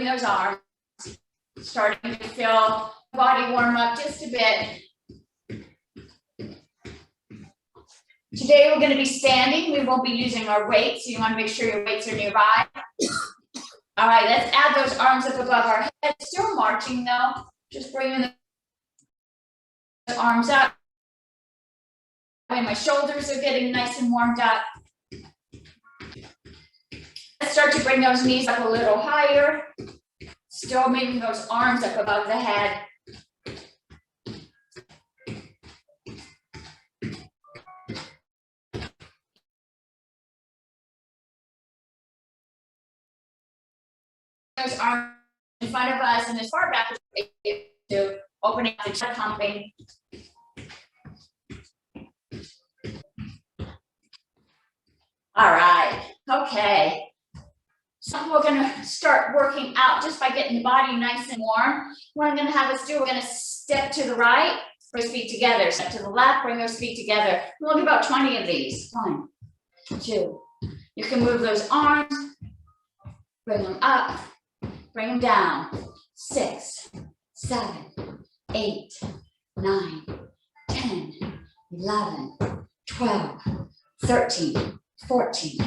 those arms, starting to feel the body warm up just a bit. Today we're going to be standing. We won't be using our weights, so you want to make sure your weights are nearby. All right, let's add those arms up above our head. Still marching though, just bringing the arms up. And my shoulders are getting nice and warmed up. Let's start to bring those knees up a little higher. Still making those arms up above the head. Those arms in front of us and as far back as we do, opening up the chest, pumping. All right, okay. So we're gonna start working out just by getting the body nice and warm. What I'm gonna have us do, we're gonna step to the right, bring those feet together. Step to the left, bring those feet together. We'll do about 20 of these. 1, 2. You can move those arms, bring them up, bring them down. 6, 7, 8, 9, 10, 11, 12, 13, 14,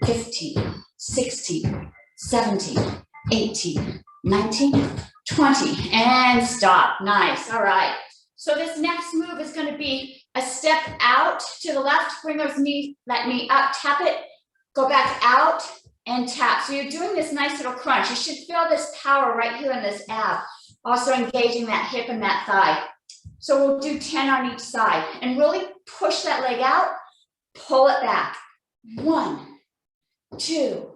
15, 16, 17, 18, 19, 20, and stop. Nice. All right. So this next move is going to be a step out to the left, bring those knees, that knee up, tap it, go back out and tap. So you're doing this nice little crunch. You should feel this power right here in this ab, also engaging that hip and that thigh. So we'll do 10 on each side and really push that leg out, pull it back. 1, 2,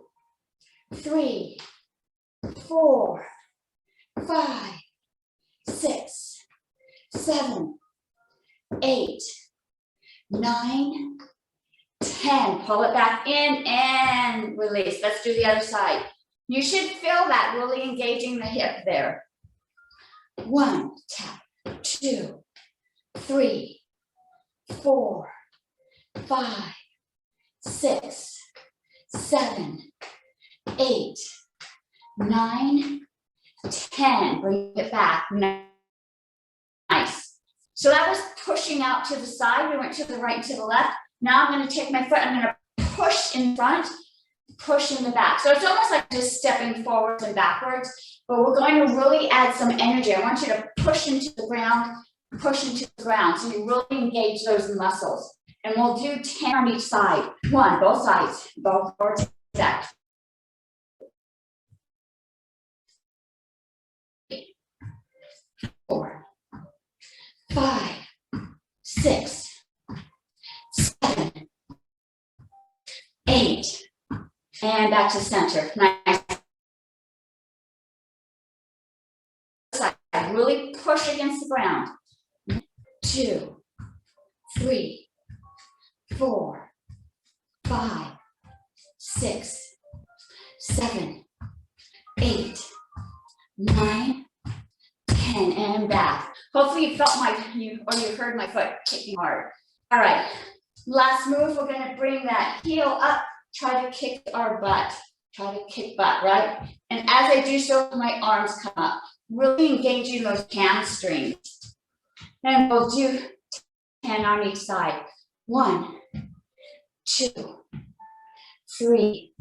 3, 4, 5, 6, 7, 8, 9, 10. Pull it back in and release. Let's do the other side. You should feel that really engaging the hip there. 1, tap, 2, 3, 4, 5, 6, 7, 8, 9, 10. Bring it back. Nice. So that was pushing out to the side. We went to the right and to the left. Now I'm going to take my foot. I'm going to push in front, push in the back. So it's almost like just stepping forwards and backwards, but we're going to really add some energy. I want you to push into the ground, push into the ground. So you really engage those muscles. And we'll do 10 on each side. 1, both sides, both forwards, back. 4, 5, 6, 7, 8, and back to center. Nice. Really push against the ground. 2, 3, 4, 5, 6, 7, 8, 9, 10, and back. Hopefully you felt you heard my foot kicking hard. All right, last move, we're gonna bring that heel up, try to kick our butt. Try to kick butt, right? And as I do so, my arms come up, really engaging those hamstrings. And we'll do 10 on each side. 1, 2, 3,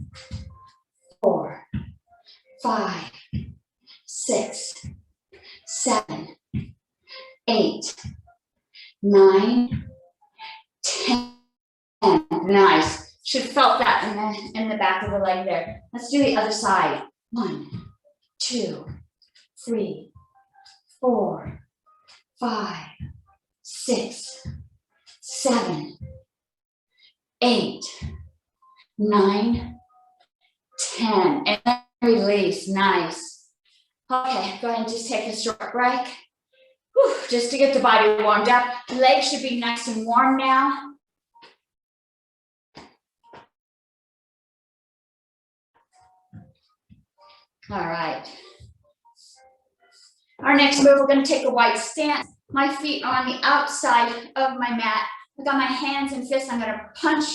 4, 5, 6, 7, 8, 9, 10. Nice. Should have felt that in the back of the leg there. Let's do the other side. 1, 2, 3, 4, 5, 6, 7, 8, 9, 10. And then release. Nice. Okay, go ahead and just take a short break. Whew, just to get the body warmed up. Legs should be nice and warm now. All right. Our next move, we're going to take a wide stance. My feet are on the outside of my mat. I've got my hands and fists. I'm going to punch,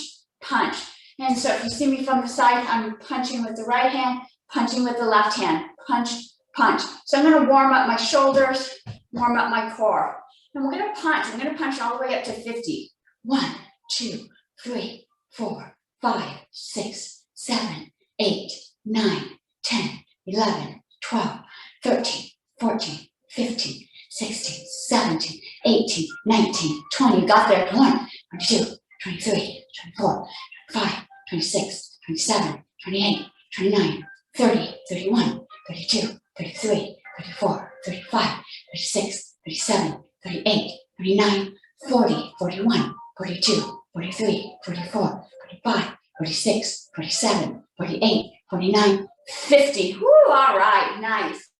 punch. And so if you see me from the side, I'm punching with the right hand, punching with the left hand. punch, punch. So I'm going to warm up my shoulders, warm up my core. And we're going to punch. I'm going to punch all the way up to 50. 1, 2, 3, 4, 5, 6, 7, 8, 9, 10, 11, 12, 13, 14, 15, 16, 17, 18, 19, 20. You got there. 1, 22, 23, 24, 25, 26, 27, 28, 29, 30, 31, 32, 33, 34, 35, 36, 37, 38, 39, 40, 41, 42, 43, 44, 45, 46, 47, 48, 49, 50. Woo, all right, nice.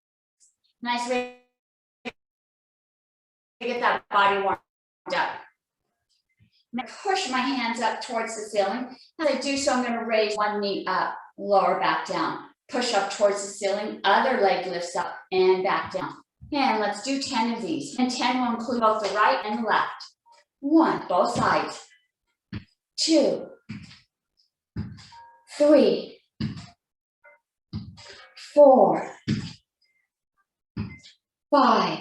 Nice way to get that body warmed up. I'm going to push my hands up towards the ceiling. As I do so, I'm going to raise one knee up, lower back down. Push up towards the ceiling, other leg lifts up and back down. And let's do 10 of these. And 10 will include both the right and the left. 1, both sides. 2, 3, 4, 5,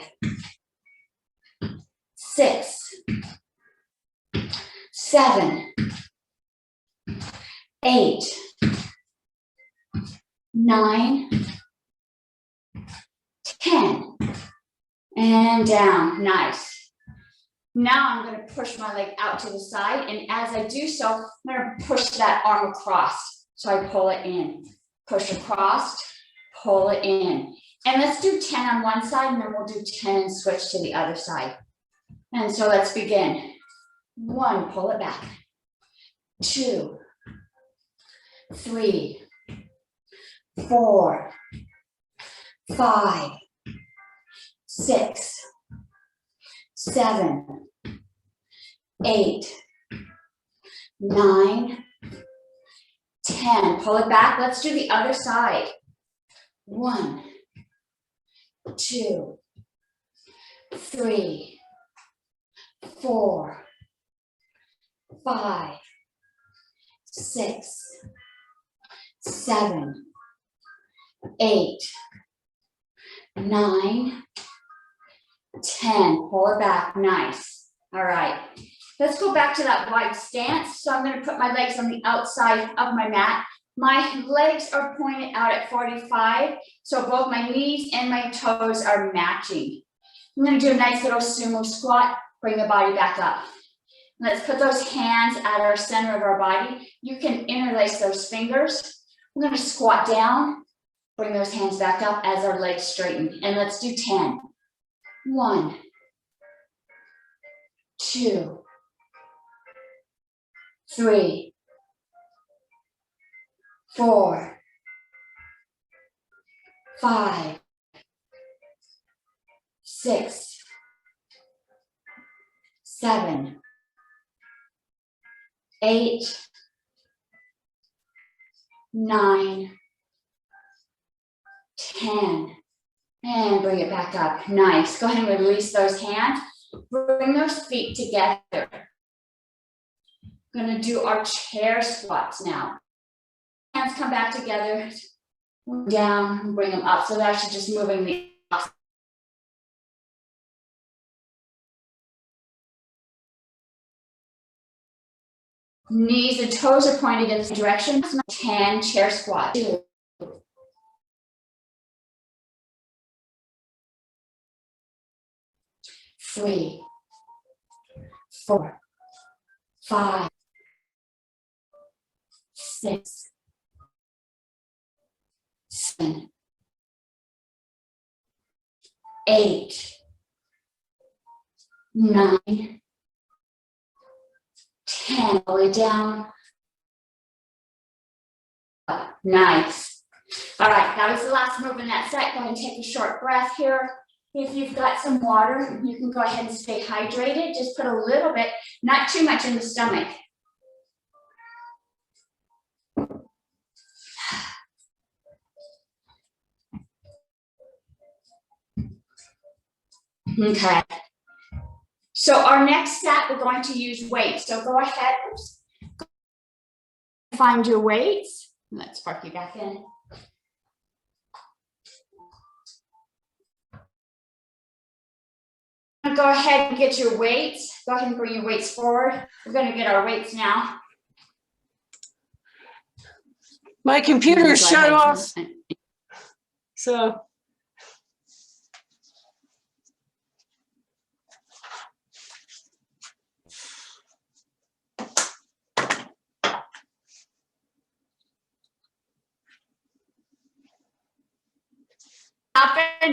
6, 7, 8, 9, 10, and down. Nice. Now I'm going to push my leg out to the side, and as I do so, I'm going to push that arm across. So I pull it in, push across, pull it in. And let's do 10 on one side, and then we'll do 10 and switch to the other side. And so let's begin. 1, pull it back. 2, 3, 4, 5, 6, 7, 8, 9, 10. Pull it back. Let's do the other side. 1, 2, 3, 4, 5, 6, 7, 8, 9, 10. Pull it back. Nice. All right. Let's go back to that wide stance. So I'm going to put my legs on the outside of my mat. My legs are pointed out at 45. So both my knees and my toes are matching. I'm going to do a nice little sumo squat. Bring the body back up. Let's put those hands at our center of our body. You can interlace those fingers. We're going to squat down. Bring those hands back up as our legs straighten. And let's do 10. 1, 2, 3, 4, 5, 6, 7, 8, 9, 10. And bring it back up. Nice. Go ahead and release those hands. Bring those feet together. We're going to do our chair squats now. Hands come back together. Down, bring them up. So they're actually just moving the knees and toes are pointed in the same direction. 10 chair squat. 2, 3, 4, 5, 6, 7, 8, 9, 10. All the way down. Nice. All right, that was the last move in that set. Go ahead and take a short breath here. If you've got some water, you can go ahead and stay hydrated. Just put a little bit, not too much in the stomach. Okay. So our next set, we're going to use weights. So go ahead, find your weights. Let's spark you back in. go ahead and get your weights. Go ahead and bring your weights forward. We're gonna get our weights now. My computer shut off. So.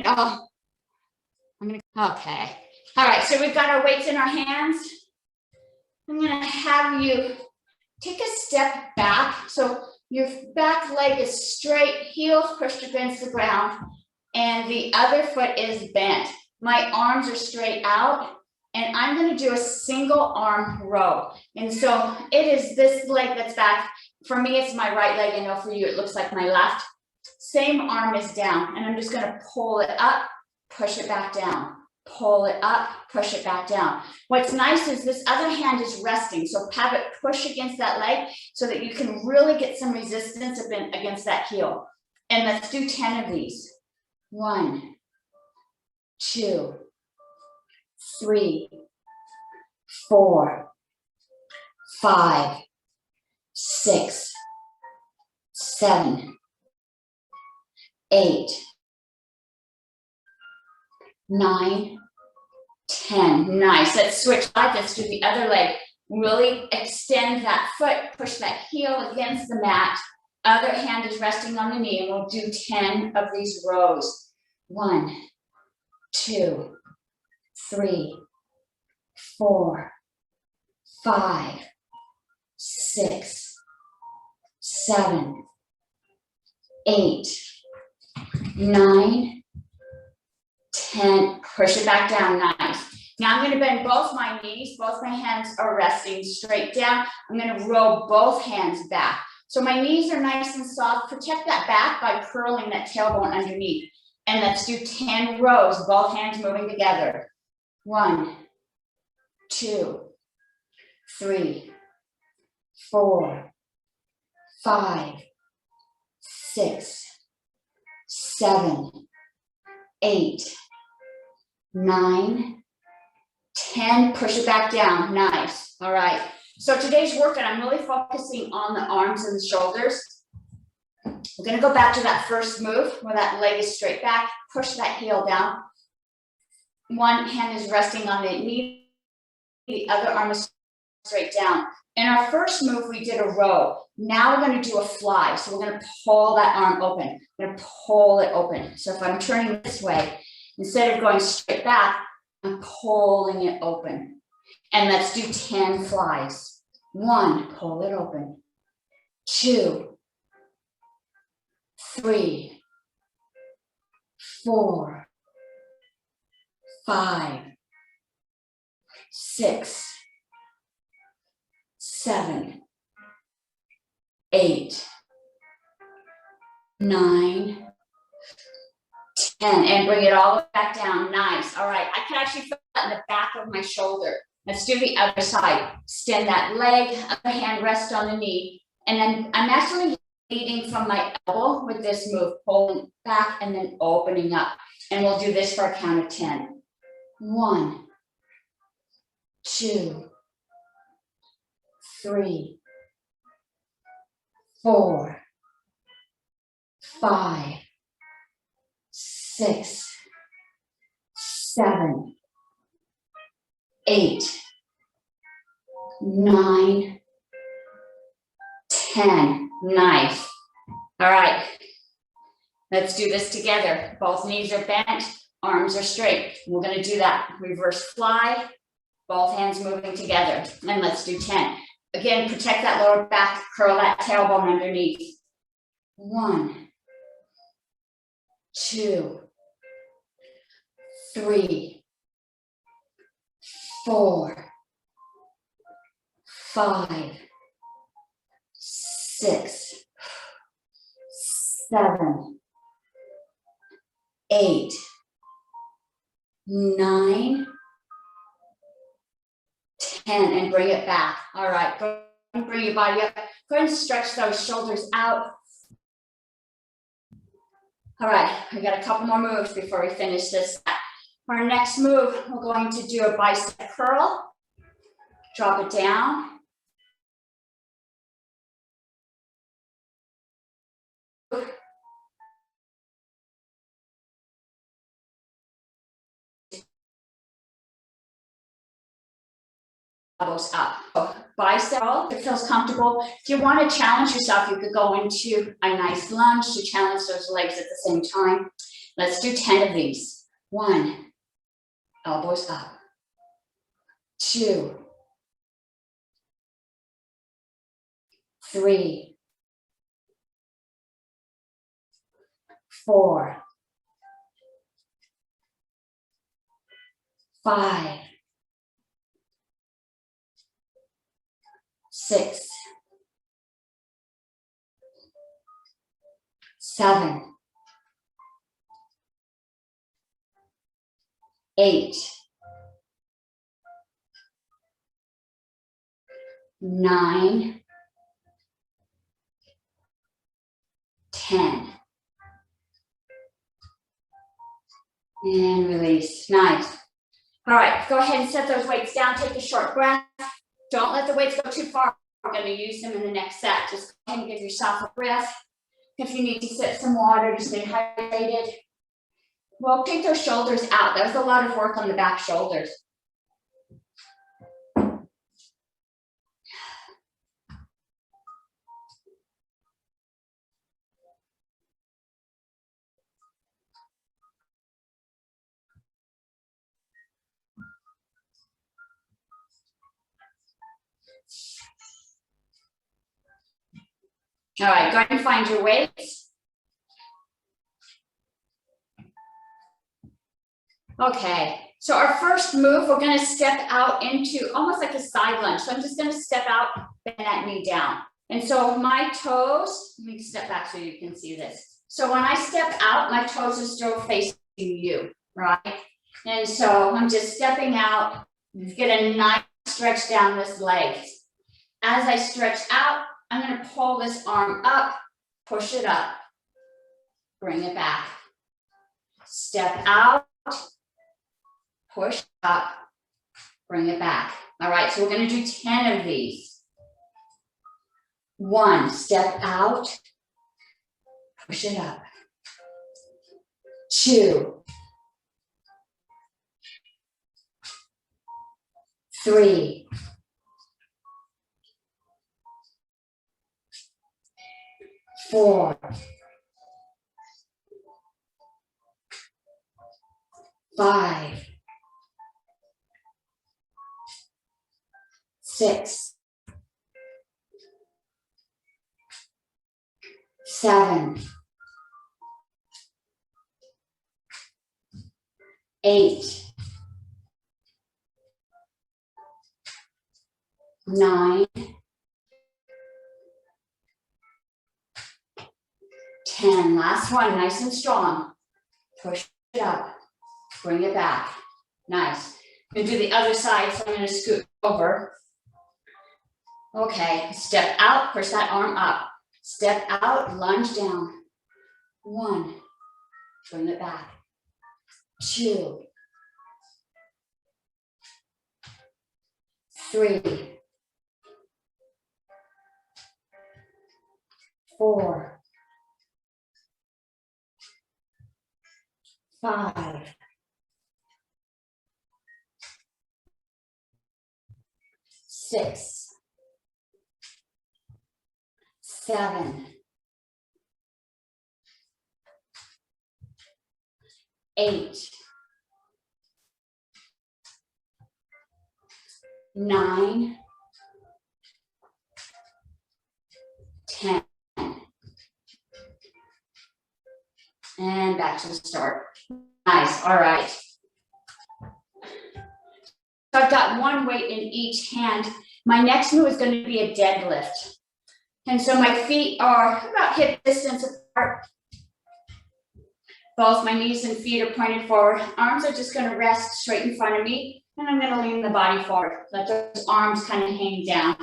Oh, okay. All right, so we've got our weights in our hands. I'm gonna have you take a step back. So your back leg is straight, heels pushed against the ground, and the other foot is bent. My arms are straight out, and I'm gonna do a single arm row. And so it is this leg that's back. For me, it's my right leg. I know for you, it looks like my left. Same arm is down, and I'm just gonna pull it up, push it back down, pull it up, push it back down. What's nice is this other hand is resting, so have it push against that leg so that you can really get some resistance against that heel. And let's do 10 of these. 1, 2, 3, 4, 5, 6, 7, 8, 9, 10. Nice. Let's switch sides. Let's do the other leg. Really extend that foot, push that heel against the mat. Other hand is resting on the knee, and we'll do 10 of these rows. 1, 2, 3, 4, 5, 6, 7, 8, 9, 10. Push it back down. Nice. Now I'm going to bend both my knees. Both my hands are resting straight down. I'm going to roll both hands back. So my knees are nice and soft. Protect that back by curling that tailbone underneath. And let's do 10 rows, both hands moving together. 1, 2, 3, 4, 5, 6, 7, 8, 9, 10. Push it back down. Nice. All right. So today's workout, I'm really focusing on the arms and the shoulders. We're going to go back to that first move where that leg is straight back. Push that heel down. One hand is resting on the knee. The other arm is straight down. In our first move, we did a row. Now we're going to do a fly. So we're going to pull that arm open. We're going to pull it open. So if I'm turning this way, instead of going straight back, I'm pulling it open. And let's do 10 flies. 1, pull it open. 2, 3, 4, 5, 6, 7, 8, 9, 10, and bring it all the way back down. Nice. All right. I can actually feel that in the back of my shoulder. Let's do the other side. Extend that leg, other hand rest on the knee. And then I'm actually leading from my elbow with this move, pulling back and then opening up. And we'll do this for a count of 10. 1, 2, 3, 4, 5, 6, 7, 8, 9, 10. Nice. All right. Let's do this together. Both knees are bent, arms are straight. We're going to do that reverse fly, both hands moving together. And let's do 10. Again, protect that lower back, curl that tailbone underneath. 1, 2, 3, 4, 5, 6, 7, 8, 9, 10, and bring it back. All right, go and bring your body up. Go and stretch those shoulders out. All right, we got a couple more moves before we finish this. Our next move, we're going to do a bicep curl. Drop it down. Elbows up. Bicep curl, if it feels comfortable. If you want to challenge yourself, you could go into a nice lunge to challenge those legs at the same time. Let's do 10 of these. 1, elbows up. 2, 3, 4, 5, 6, 7, 8, 9, 10. And release. Nice. All right, go ahead and set those weights down. Take a short breath. Don't let the weights go too far. We're going to use them in the next set. Just go ahead and give yourself a breath. If you need to sip some water to stay hydrated. Rotate those shoulders out. That was a lot of work on the back shoulders. All right, go ahead and find your weights. Okay, so our first move, we're going to step out into almost like a side lunge. So I'm just going to step out, bend that knee down. And so my toes, let me step back so you can see this. So when I step out, my toes are still facing you, right? And so I'm just stepping out, get a nice stretch down this leg. As I stretch out, I'm going to pull this arm up, push it up, bring it back. Step out, push up, bring it back. All right, so we're going to do 10 of these. 1, step out, push it up. 2, 3, 4, 5, 6, 7, 8, 9, 10. Last one, nice and strong. Push it up, bring it back. Nice. I'm going to do the other side, so I'm going to scoot over. Okay, step out, push that arm up. Step out, lunge down. 1, bring it back. 2, 3, 4, 5, 6, 7, 8, 9, 10. And back to the start. Nice, all right. So I've got one weight in each hand. My next move is going to be a deadlift. And so my feet are about hip distance apart. Both my knees and feet are pointed forward. Arms are just going to rest straight in front of me. And I'm going to lean the body forward. Let those arms kind of hang down.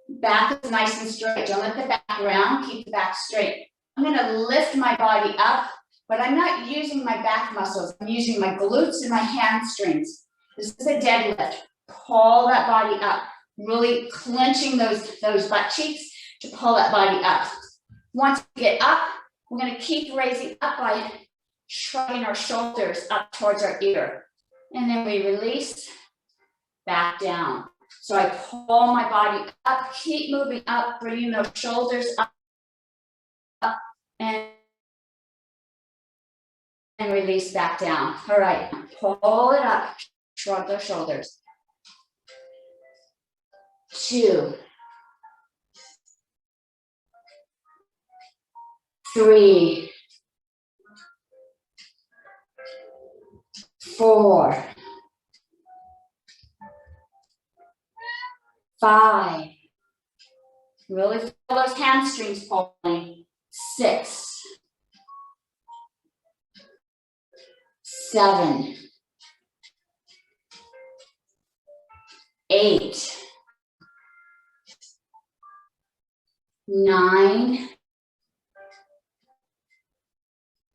Back is nice and straight. Don't let the back round. Keep the back straight. I'm going to lift my body up but I'm not using my back muscles. I'm using my glutes and my hamstrings. This is a deadlift. Pull that body up, really clenching those butt cheeks to pull that body up. Once we get up, we're going to keep raising up by shrugging our shoulders up towards our ear. And then we release back down. So I pull my body up, keep moving up, bringing those shoulders up and release back down. All right, pull it up, shrug those shoulders. 2, 3, 4, 5. Really feel those hamstrings pulling. 6, 7, 8, 9,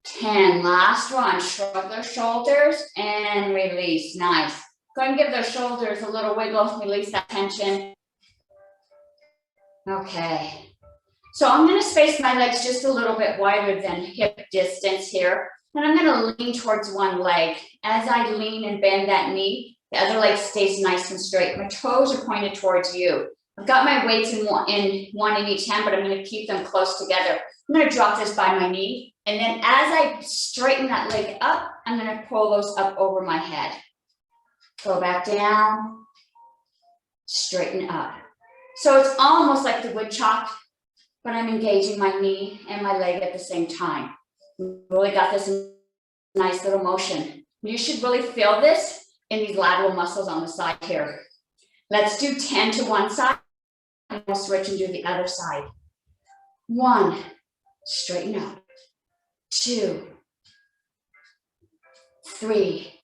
10. Last one. Shrug those shoulders and release. Nice. Go ahead and give those shoulders a little wiggle. Release that tension. Okay. So I'm going to space my legs just a little bit wider than hip distance here. And I'm going to lean towards one leg. As I lean and bend that knee, the other leg stays nice and straight. My toes are pointed towards you. I've got my weights in one in each hand, but I'm going to keep them close together. I'm going to drop this by my knee. And then as I straighten that leg up, I'm going to pull those up over my head. Go back down, straighten up. So it's almost like the wood chop, but I'm engaging my knee and my leg at the same time. Really got this nice little motion. You should really feel this in these lateral muscles on the side here. Let's do 10 to one side, and we'll switch and do the other side. 1, straighten up. 2, 3,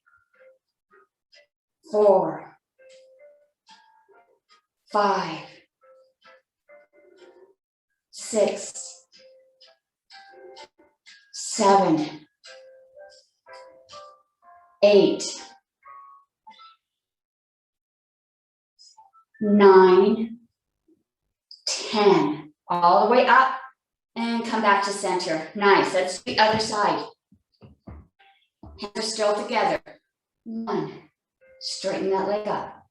4, 5, 6, 7, 8, 9, 10. All the way up and come back to center. Nice. Let's do the other side. Hands are still together. 1, straighten that leg up.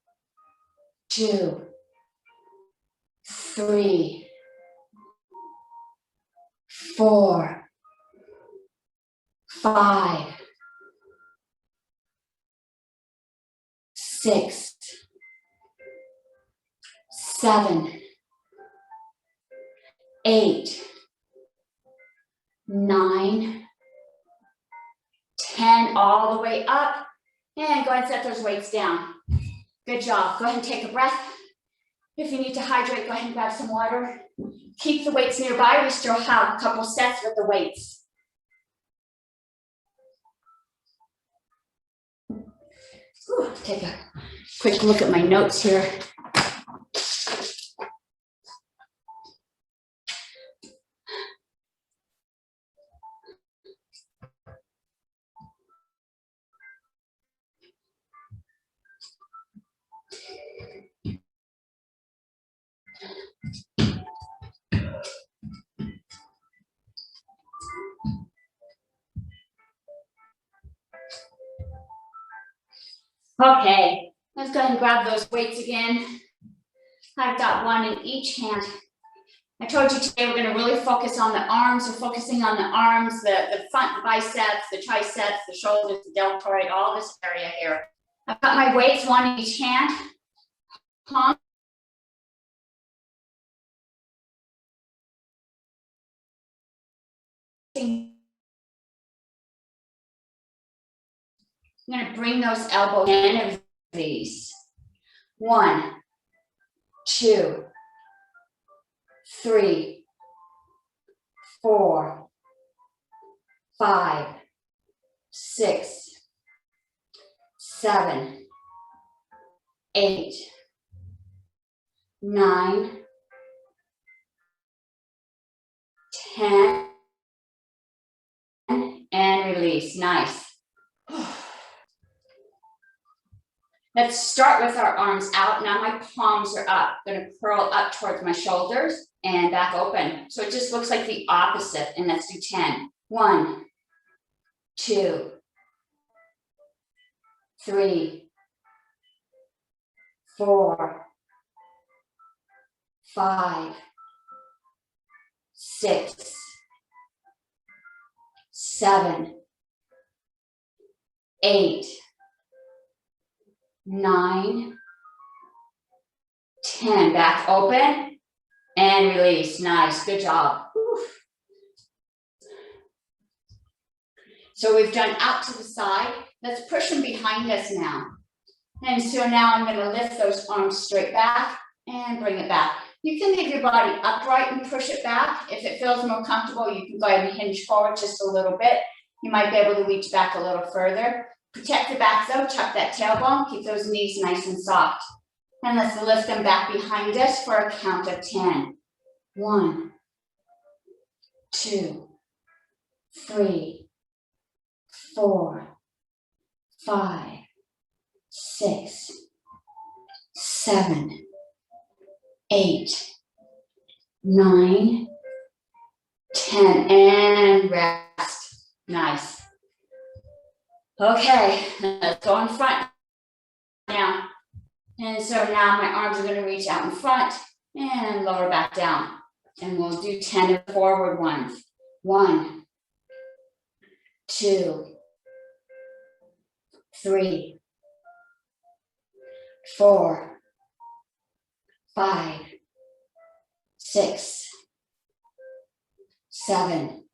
2, 3, 4, 5, 6, 7, 8, 9, 10, all the way up. And go ahead and set those weights down. Good job. Go ahead and take a breath. If you need to hydrate, go ahead and grab some water. Keep the weights nearby. We still have a couple sets with the weights. Ooh, take a quick look at my notes here. Okay, let's go ahead and grab those weights again. I've got one in each hand. I told you today we're going to really focus on the arms. We're focusing on the arms, the front, the biceps, the triceps, the shoulders, the deltoid, all this area here. I've got my weights, one in each hand. Palm. I'm going to bring those elbows in and release. 1, 2, 3, 4, 5, 6, 7, 8, 9, 10, and release. Nice. Let's start with our arms out. Now my palms are up. I'm gonna curl up towards my shoulders and back open. So it just looks like the opposite, and let's do 10. 1, 2, 3, 4, 5, 6, 7, 8, 9, 10. Back open and release. Nice, good job. Whew. So we've done out to the side. Let's push them behind us now. And so now I'm going to lift those arms straight back and bring it back. You can leave your body upright and push it back. If it feels more comfortable, you can go ahead and hinge forward just a little bit. You might be able to reach back a little further. Protect the back though, tuck that tailbone, keep those knees nice and soft. And let's lift them back behind us for a count of 10. 1, 2, 3, 4, 5, 6, 7, 8, 9, 10, and rest. Nice. Okay, let's go in front now. And so now my arms are going to reach out in front and lower back down. And we'll do 10 of the forward ones. 1, 2, 3, 4, 5, 6, 7,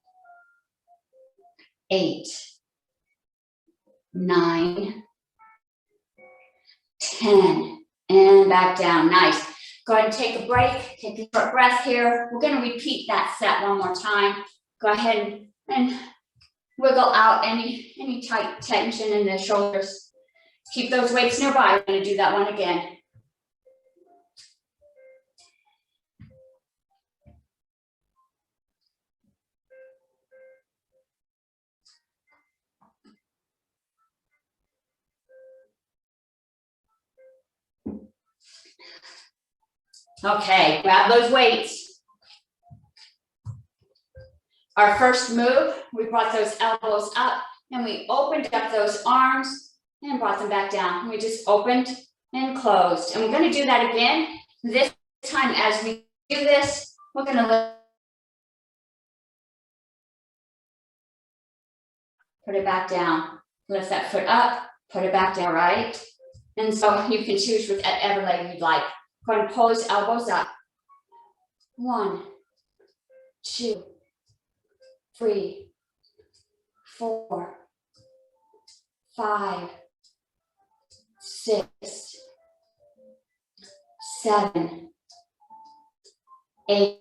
8, 9, 10, and back down. Nice. Go ahead and take a break. Take a short breath here. We're going to repeat that set one more time. Go ahead and wiggle out any tight tension in the shoulders. Keep those weights nearby. We're going to do that one again. Okay, grab those weights. Our first move, we brought those elbows up and we opened up those arms and brought them back down. We just opened and closed. And we're going to do that again. This time as we do this, we're going to put it back down. Lift that foot up, put it back down, right? And so you can choose whichever leg you'd like. Go ahead and pull those elbows up. 1, 2, 3, 4, 5, 6, 7, 8,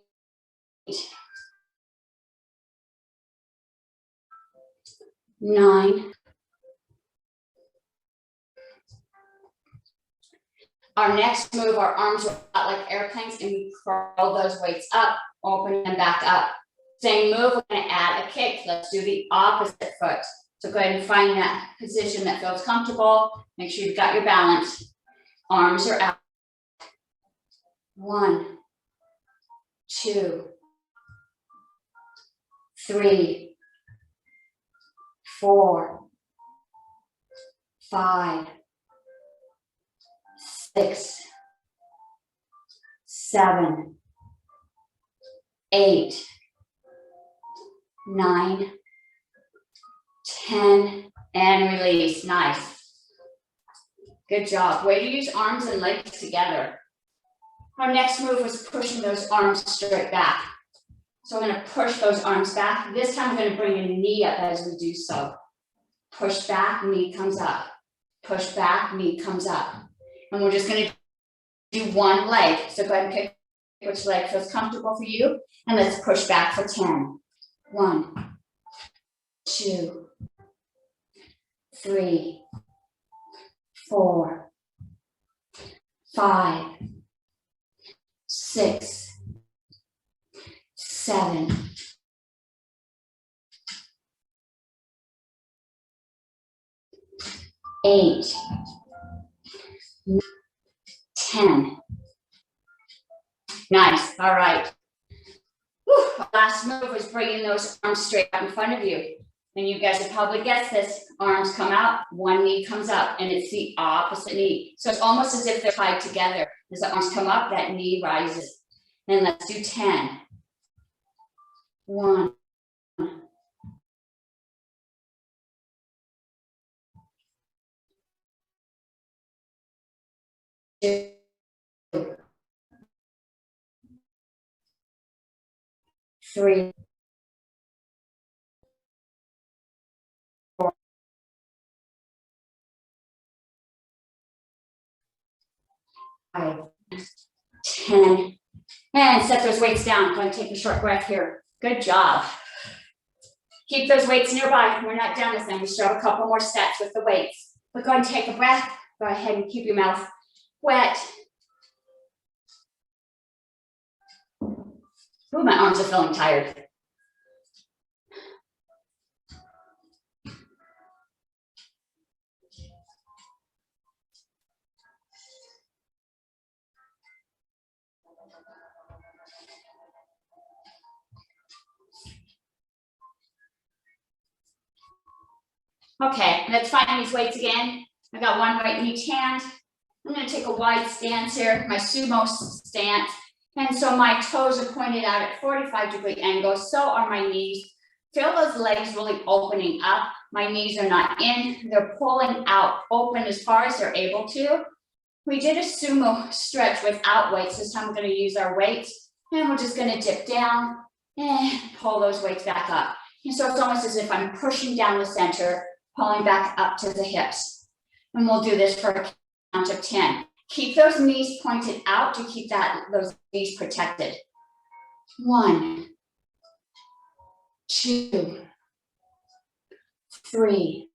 9. Our next move, our arms are out like airplanes and we curl those weights up, open them back up. Same move, we're going to add a kick. Let's do the opposite foot. So go ahead and find that position that feels comfortable. Make sure you've got your balance. Arms are out. 1, 2, 3, 4, 5, 6, 7, 8, 9, 10, and release. Nice. Good job. Way to use arms and legs together. Our next move was pushing those arms straight back. So I'm going to push those arms back. This time I'm going to bring a knee up as we do so. Push back, knee comes up. Push back, knee comes up. And we're just going to do one leg. So go ahead and pick which leg feels comfortable for you. And let's push back for 10. 1, 2, 3, 4, 5, 6, 7, 8, 10. Nice. All right. Whew. Last move is bringing those arms straight out in front of you. And you guys have probably guessed this. Arms come out, one knee comes up, and it's the opposite knee. So it's almost as if they're tied together. As the arms come up, that knee rises. And let's do 10. 1. 2. 3. 4. 5. 10. And set those weights down. Go and take a short breath here. Good job. Keep those weights nearby. We're not done with them. We still have a couple more sets with the weights. But go and take a breath. Go ahead and keep your mouth wet. Ooh, my arms are feeling tired. Okay, let's find these weights again. I got one weight in each hand. I'm going to take a wide stance here, my sumo stance. And so my toes are pointed out at 45-degree angles. So are my knees. Feel those legs really opening up. My knees are not in. They're pulling out, open as far as they're able to. We did a sumo stretch without weights. This time we're going to use our weights. And we're just going to dip down and pull those weights back up. And so it's almost as if I'm pushing down the center, pulling back up to the hips. And we'll do this for a count of 10. Keep those knees pointed out to keep those knees protected. 1, 2, 3,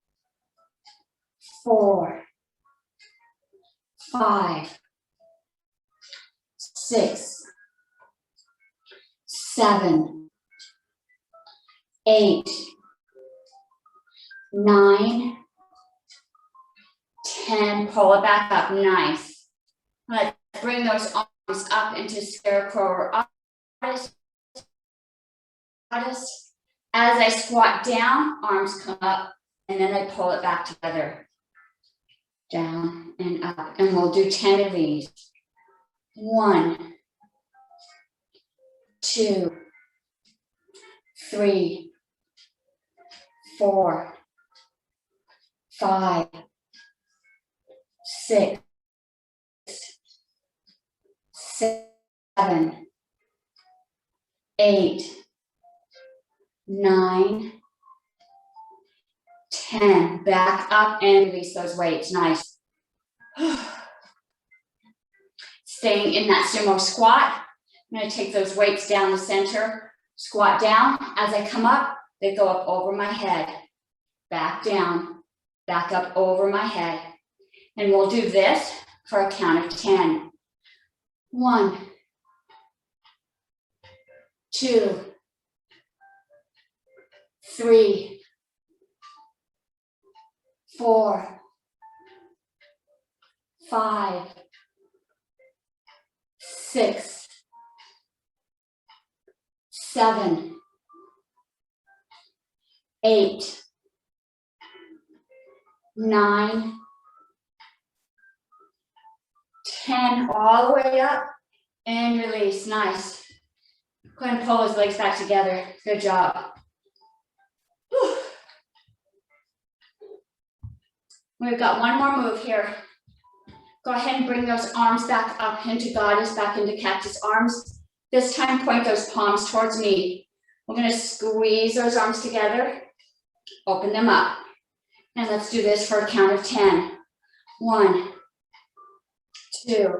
4, 5, 6, 7, 8, 9, 10. Pull it back up. Nice. Let's bring those arms up into scarecrow or artist. As I squat down, arms come up, and then I pull it back together. Down and up. And we'll do 10 of these. 1, 2, 3, 4, 5, 6, 7, 8, 9, 10. Back up and release those weights. Nice. Staying in that sumo squat. I'm going to take those weights down the center, squat down. As I come up, they go up over my head. Back down, back up over my head. And we'll do this for a count of 10. 1, 2, 3, 4, 5, 6, 7, 8, 9, 10, all the way up and release. Nice. Go ahead and pull those legs back together. Good job. Whew. We've got one more move here. Go ahead and bring those arms back up into goddess, back into cactus arms. This time, point those palms towards me. We're going to squeeze those arms together, open them up. And let's do this for a count of 10. 1, 2,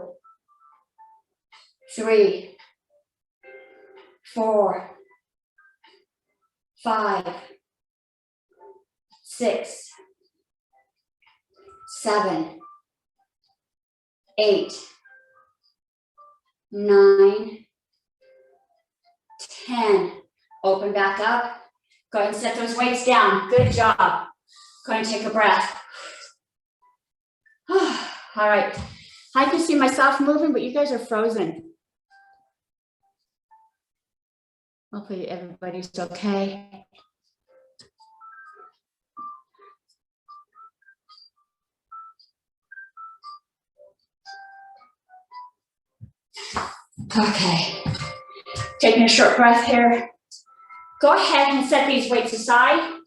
3, 4, 5, 6, 7, 8, 9, 10. Open back up. Go ahead and set those weights down. Good job. Go ahead and take a breath. All right. I can see myself moving, but you guys are frozen. Hopefully everybody's okay. Okay. Taking a short breath here. Go ahead and set these weights aside.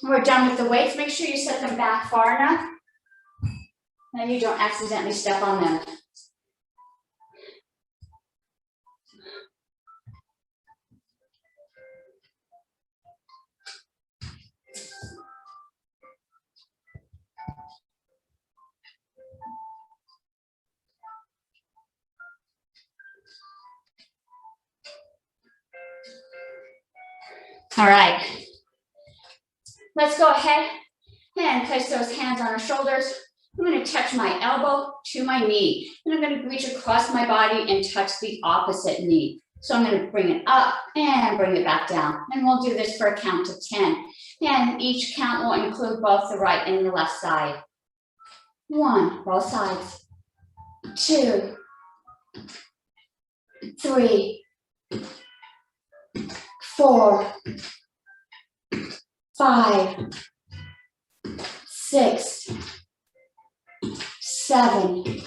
We're done with the weights. Make sure you set them back far enough and you don't accidentally step on them. All right. Let's go ahead and place those hands on our shoulders. I'm going to touch my elbow to my knee, and I'm going to reach across my body and touch the opposite knee. So I'm going to bring it up and bring it back down. And we'll do this for a count of 10. And each count will include both the right and the left side. 1, both sides. 2, 3, 4, 5, 6, 7,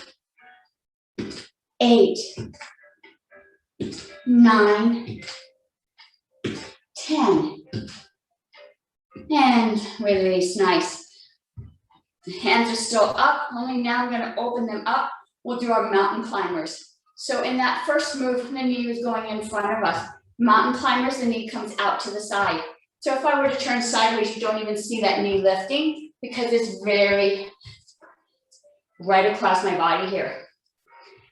8, 9, 10. And release, nice. The hands are still up, only now I'm gonna open them up. We'll do our mountain climbers. So in that first move, the knee is going in front of us. Mountain climbers, the knee comes out to the side. So if I were to turn sideways, you don't even see that knee lifting because it's very right across my body here.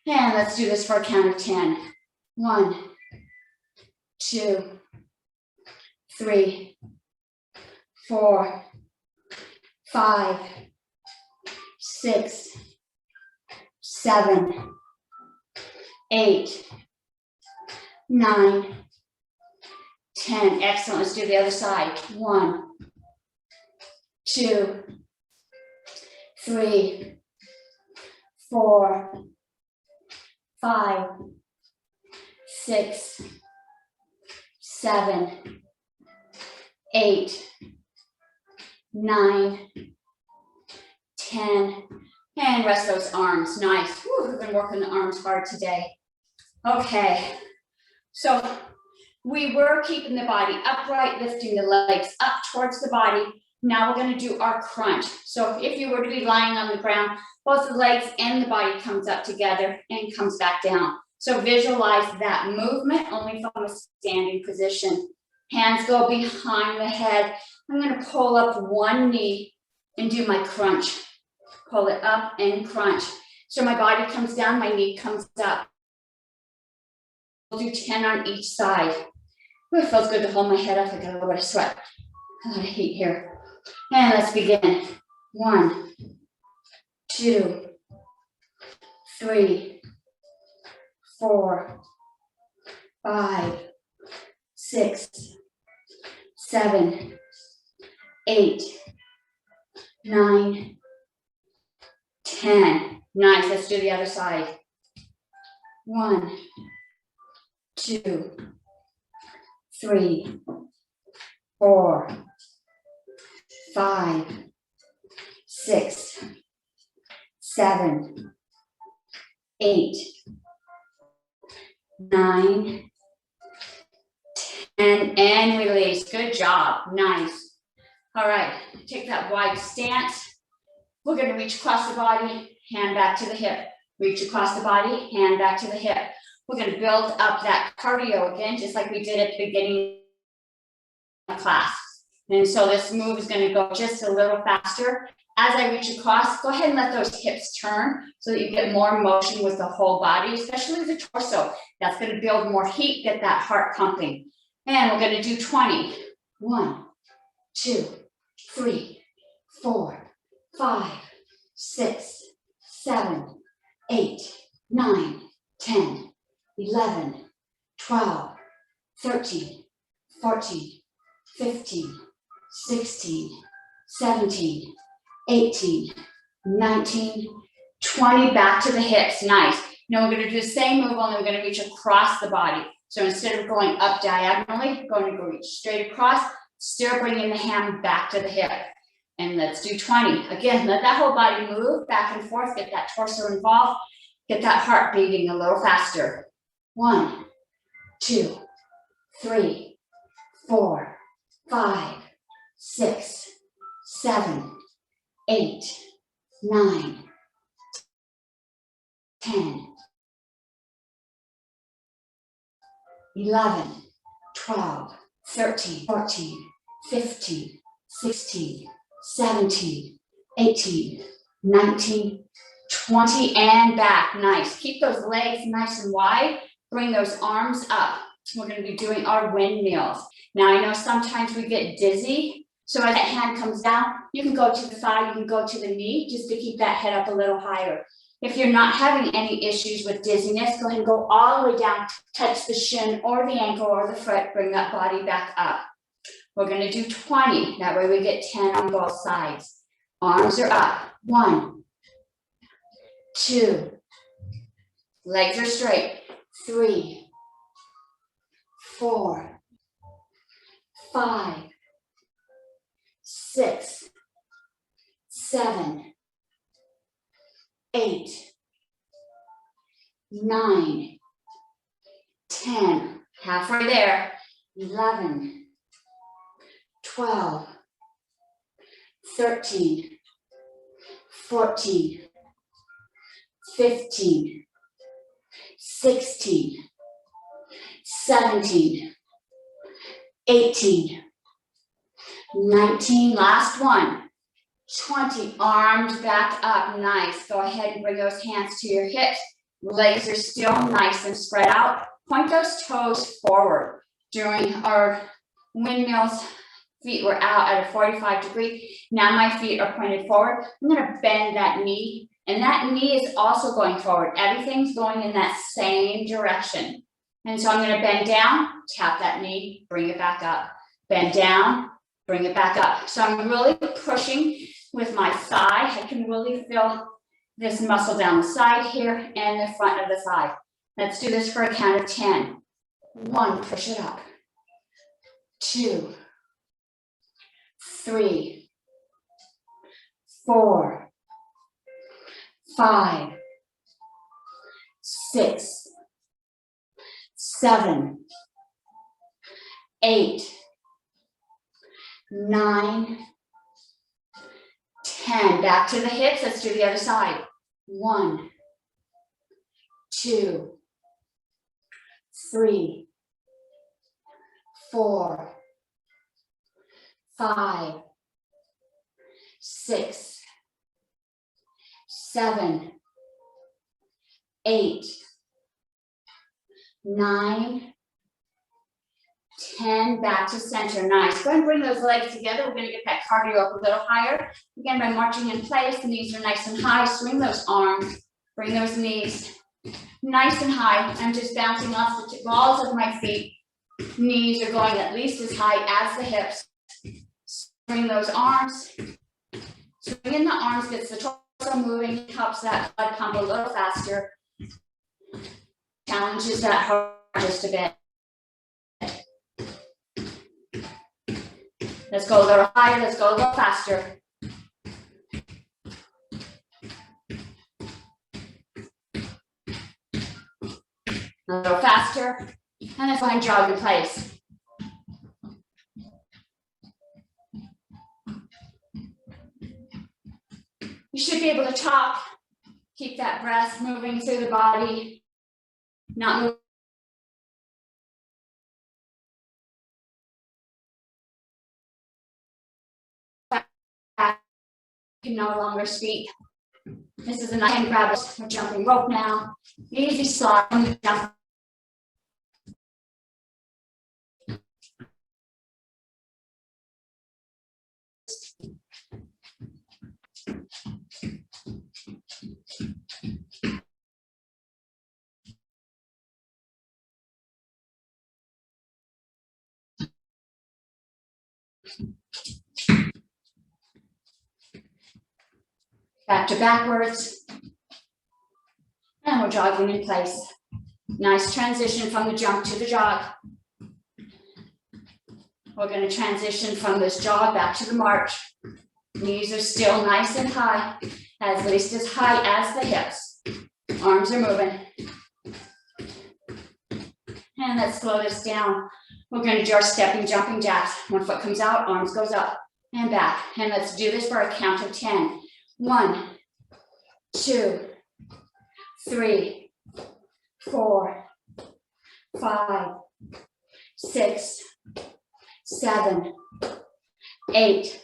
And let's do this for a count of 10. 1, 2, 3, 4, 5, 6, 7, 8, 9, 10. Excellent. Let's do the other side. 1, 2, 3, 4, 5, 6, 7, 8, 9, 10. And rest those arms. Nice. Whew, we've been working the arms hard today. Okay. So we were keeping the body upright, lifting the legs up towards the body. Now we're going to do our crunch. So if you were to be lying on the ground, both the legs and the body comes up together and comes back down. So visualize that movement only from a standing position. Hands go behind the head. I'm going to pull up one knee and do my crunch. Pull it up and crunch. So my body comes down, my knee comes up. We'll do 10 on each side. Ooh, it feels good to hold my head up. I got a little bit of sweat, a lot of heat here. And let's begin. 1, 2, 3, 4, 5, 6, 7, 8, 9, 10. Nice. Let's do the other side. 1, 2, 3, 4, 5, 6, 7, 8, 9, 10, and release. Good job. Nice. All right. Take that wide stance. We're going to reach across the body, hand back to the hip. Reach across the body, hand back to the hip. We're going to build up that cardio again, just like we did at the beginning of the class. And so this move is going to go just a little faster. As I reach across, go ahead and let those hips turn so that you get more motion with the whole body, especially the torso. That's going to build more heat, get that heart pumping. And we're going to do 20. 1, 2, 3, 4, 5, 6, 7, 8, 9, 10, 11, 12, 13, 14, 15, 16, 17, 18, 19, 20 back to the hips, nice. Now we're gonna do the same move, only we're gonna reach across the body. So instead of going up diagonally, going to go reach straight across, still bringing the hand back to the hip. And let's do 20. Again, let that whole body move back and forth, get that torso involved, get that heart beating a little faster. 1, 2, 3, 4, 5, 6, 7, 8, 9, 10, 11, 12, 13, 14, 15, 16, 17, 18, 19, 20, and back. Nice. Keep those legs nice and wide. Bring those arms up. We're going to be doing our windmills. Now, I know sometimes we get dizzy. So as that hand comes down, you can go to the thigh, you can go to the knee, just to keep that head up a little higher. If you're not having any issues with dizziness, go ahead and go all the way down, touch the shin or the ankle or the foot, bring that body back up. We're going to do 20. That way we get 10 on both sides. Arms are up. 1, 2. Legs are straight. 3, 4, 5, 6, 7, 8, 9, 10. Halfway there. 11, 12, 13, 14, 15, 16, 17, 18, 19, last one, 20, arms back up, nice. Go ahead and bring those hands to your hips. Legs are still nice and spread out. Point those toes forward. During our windmills, feet were out at a 45 degree. Now my feet are pointed forward. I'm gonna bend that knee, and that knee is also going forward. Everything's going in that same direction. And so I'm gonna bend down, tap that knee, bring it back up. Bend down, bring it back up. So I'm really pushing with my thigh. I can really feel this muscle down the side here and the front of the thigh. Let's do this for a count of 10. 1, push it up. 2, 3, 4, 5, 6, 7, 8, 9, 10. Back to the hips. Let's do the other side. 1, 2, 3, 4, 5, 6, 7, 8, 9, 10, back to center. Nice. Go ahead and bring those legs together. We're going to get that cardio up a little higher. Again, by marching in place, the knees are nice and high. Swing those arms. Bring those knees nice and high. I'm just bouncing off the balls of my feet. Knees are going at least as high as the hips. Bring those arms. Swinging the arms gets the torso moving, helps that blood pump a little faster. Challenges that heart just a bit. Let's go a little higher, let's go a little faster. A little faster, and then find jog in place. You should be able to talk, keep that breath moving through the body, not move. Can no longer speak. This is a nice hand grab. We're jumping rope now. Easy slide. Jump. Back to backwards. And we're jogging in place. Nice transition from the jump to the jog. We're going to transition from this jog back to the march. Knees are still nice and high, at least as high as the hips. Arms are moving. And let's slow this down. We're going to do our stepping, jumping jacks. One foot comes out, arms goes up and back. And let's do this for a count of 10. 1, 2, 3, 4, 5, 6, 7, 8,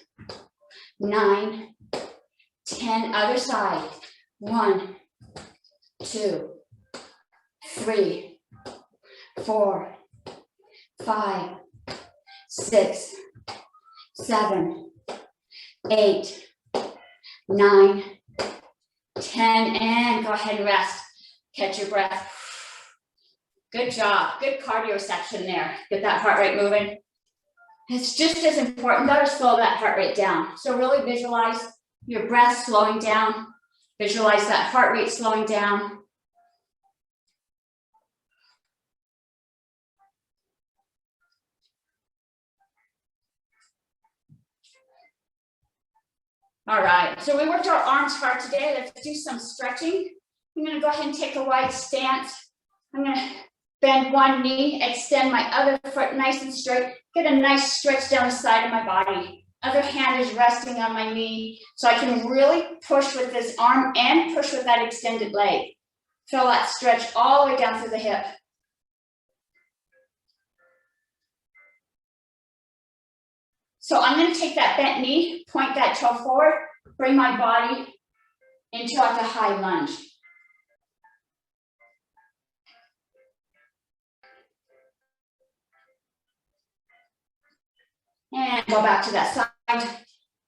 9, 10. Other side. 1, 2, 3, 4, 5, 6, 7, 8, 9, 10, and go ahead and rest. Catch your breath. Good job. Good cardio section there. Get that heart rate moving. It's just as important though to slow that heart rate down. So really visualize your breath slowing down. Visualize that heart rate slowing down. All right, so we worked our arms hard today. Let's do some stretching. I'm going to go ahead and take a wide stance. I'm going to bend one knee, extend my other foot nice and straight, get a nice stretch down the side of my body. Other hand is resting on my knee, so I can really push with this arm and push with that extended leg. Feel that stretch all the way down through the hip. So I'm going to take that bent knee, point that toe forward, bring my body into like a high lunge. And go back to that side,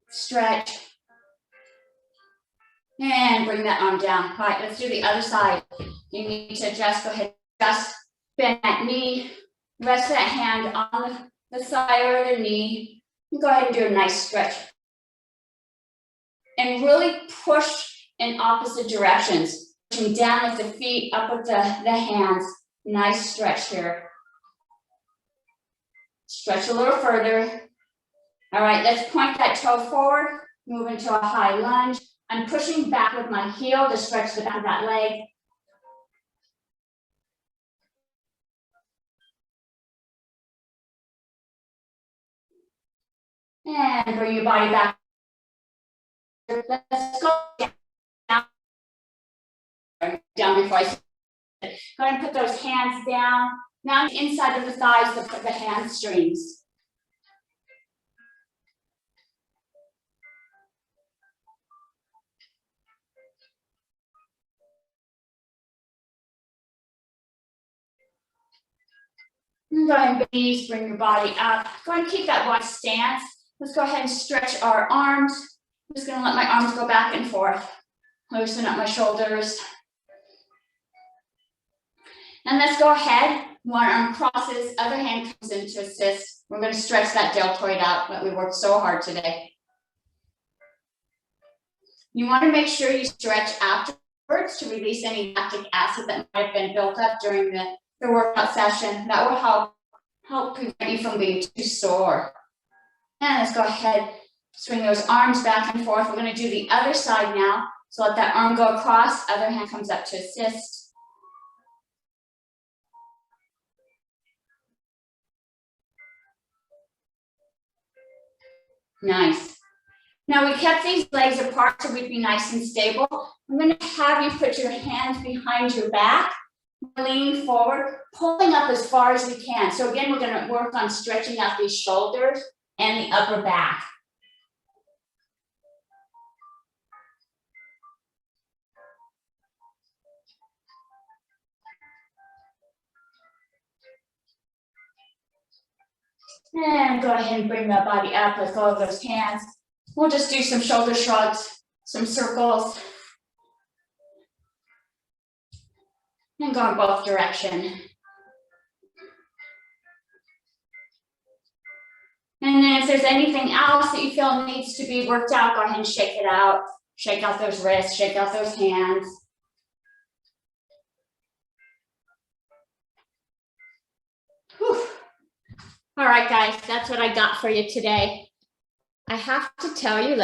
stretch. And bring that arm down. All right, let's do the other side. You need to adjust, go ahead, adjust, bend that knee, rest that hand on the side or the knee. Go ahead and do a nice stretch. And really push in opposite directions. Pushing down with the feet, up with the hands. Nice stretch here. Stretch a little further. All right, let's point that toe forward, move into a high lunge. I'm pushing back with my heel to stretch the back of that leg. And bring your body back. Let's go down before I sit. Go ahead and put those hands down. Now inside of the thighs, the hamstrings. And go ahead and knees, bring your body up. Go ahead and keep that wide stance. Let's go ahead and stretch our arms. I'm just going to let my arms go back and forth. Loosen up my shoulders. And let's go ahead. One arm crosses, other hand comes in to assist. We're going to stretch that deltoid out that we worked so hard today. You want to make sure you stretch afterwards to release any lactic acid that might have been built up during the workout session. That will help prevent you from being too sore. And let's go ahead, swing those arms back and forth. We're going to do the other side now. So let that arm go across, other hand comes up to assist. Nice. Now we kept these legs apart so we'd be nice and stable. I'm going to have you put your hands behind your back, lean forward, pulling up as far as we can. So again, we're going to work on stretching out these shoulders and the upper back. And go ahead and bring that body up with all of those hands. We'll just do some shoulder shrugs, some circles. And go in both directions. And then if there's anything else that you feel needs to be worked out, go ahead and shake it out. Shake out those wrists, shake out those hands. All right, guys, that's what I got for you today. I have to tell you, let